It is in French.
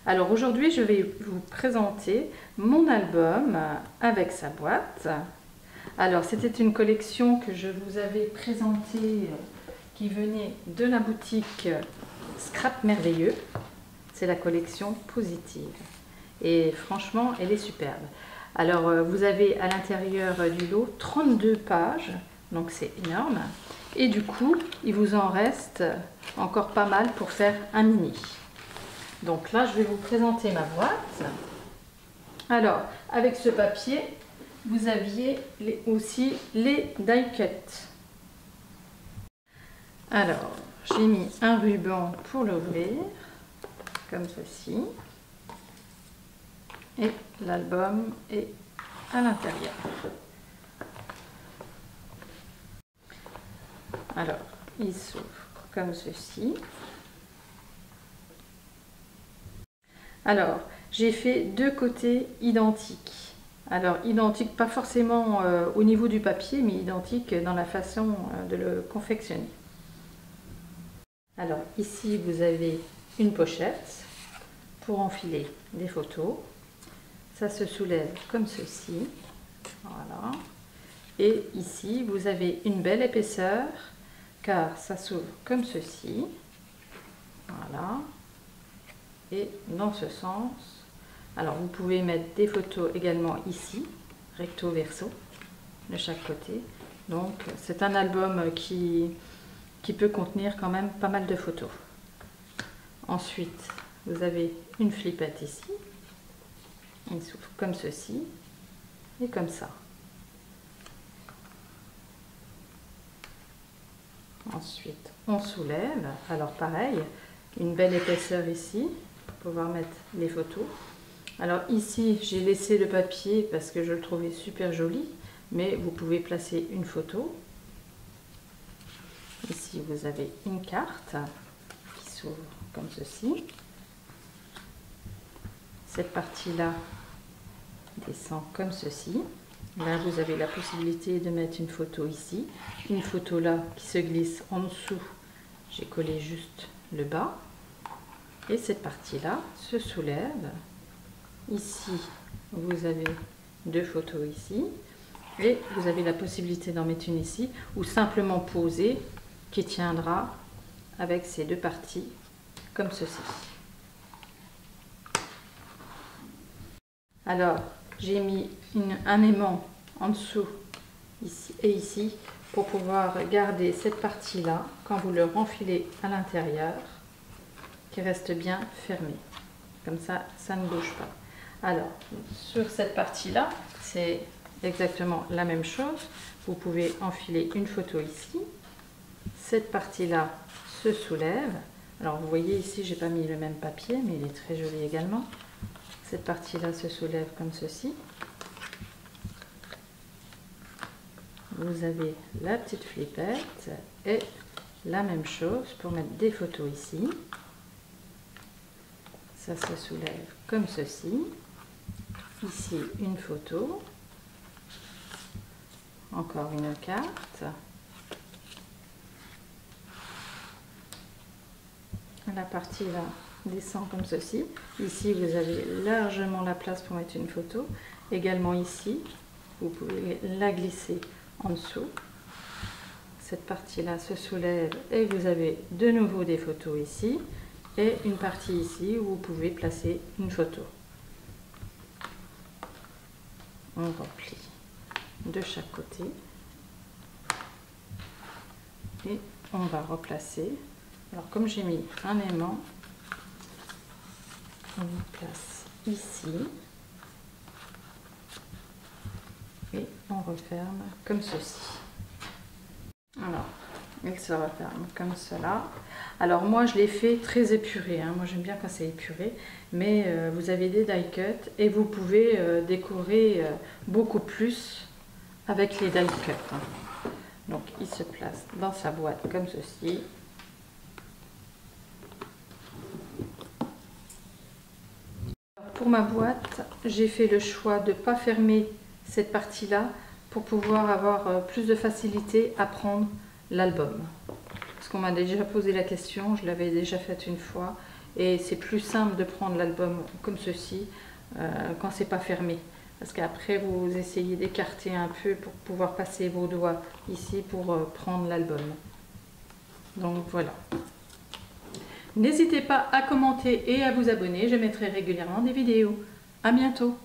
Alors aujourd'hui, je vais vous présenter mon album avec sa boîte. Alors c'était une collection que je vous avais présentée qui venait de la boutique Scrap Merveilleux. C'est la collection Positive. Et franchement, elle est superbe. Alors vous avez à l'intérieur du lot 32 pages, donc c'est énorme. Et du coup, il vous en reste encore pas mal pour faire un mini. Donc là, je vais vous présenter ma boîte. Alors, avec ce papier, vous aviez aussi les die cuts. Alors, j'ai mis un ruban pour l'ouvrir, comme ceci. Et l'album est à l'intérieur. Alors, il s'ouvre comme ceci. Alors, j'ai fait deux côtés identiques. Alors, identiques pas forcément au niveau du papier, mais identiques dans la façon de le confectionner. Alors, ici, vous avez une pochette pour enfiler des photos. Ça se soulève comme ceci. Voilà. Et ici, vous avez une belle épaisseur, car ça s'ouvre comme ceci. Voilà. Et dans ce sens, alors vous pouvez mettre des photos également ici, recto verso, de chaque côté. Donc c'est un album qui peut contenir quand même pas mal de photos. Ensuite, vous avez une flippette ici. Il s'ouvre comme ceci et comme ça. Ensuite, on soulève. Alors pareil, une belle épaisseur ici pour pouvoir mettre les photos. Alors ici, j'ai laissé le papier parce que je le trouvais super joli, mais vous pouvez placer une photo. Ici, vous avez une carte qui s'ouvre comme ceci. Cette partie-là descend comme ceci. Là, vous avez la possibilité de mettre une photo ici, une photo là qui se glisse en dessous. J'ai collé juste le bas. Et cette partie-là se soulève. Ici, vous avez deux photos ici. Et vous avez la possibilité d'en mettre une ici, ou simplement poser, qui tiendra avec ces deux parties, comme ceci. Alors, j'ai mis un aimant en dessous, ici et ici, pour pouvoir garder cette partie-là, quand vous le renfilez à l'intérieur, qui reste bien fermé. Comme ça, ça ne bouge pas. Alors, sur cette partie-là, c'est exactement la même chose. Vous pouvez enfiler une photo ici. Cette partie-là se soulève. Alors, vous voyez ici, j'ai pas mis le même papier, mais il est très joli également. Cette partie-là se soulève comme ceci. Vous avez la petite flippette et la même chose pour mettre des photos ici. Ça se soulève comme ceci. Ici, une photo. Encore une carte. La partie là descend comme ceci. Ici, vous avez largement la place pour mettre une photo. Également ici, vous pouvez la glisser en dessous. Cette partie-là se soulève et vous avez de nouveau des photos ici. Et une partie ici où vous pouvez placer une photo. On replie de chaque côté. Et on va replacer. Alors comme j'ai mis un aimant, on le place ici. Et on referme comme ceci. Alors, il se referme comme cela. Alors moi je l'ai fait très épuré, hein. Moi j'aime bien quand c'est épuré, mais vous avez des die cuts et vous pouvez décorer beaucoup plus avec les die cuts, hein. Donc il se place dans sa boîte comme ceci. Pour ma boîte, j'ai fait le choix de ne pas fermer cette partie-là pour pouvoir avoir plus de facilité à prendre l'album. Parce qu'on m'a déjà posé la question, je l'avais déjà faite une fois et c'est plus simple de prendre l'album comme ceci quand c'est pas fermé. Parce qu'après, vous essayez d'écarter un peu pour pouvoir passer vos doigts ici pour prendre l'album. Donc voilà. N'hésitez pas à commenter et à vous abonner, je mettrai régulièrement des vidéos. À bientôt!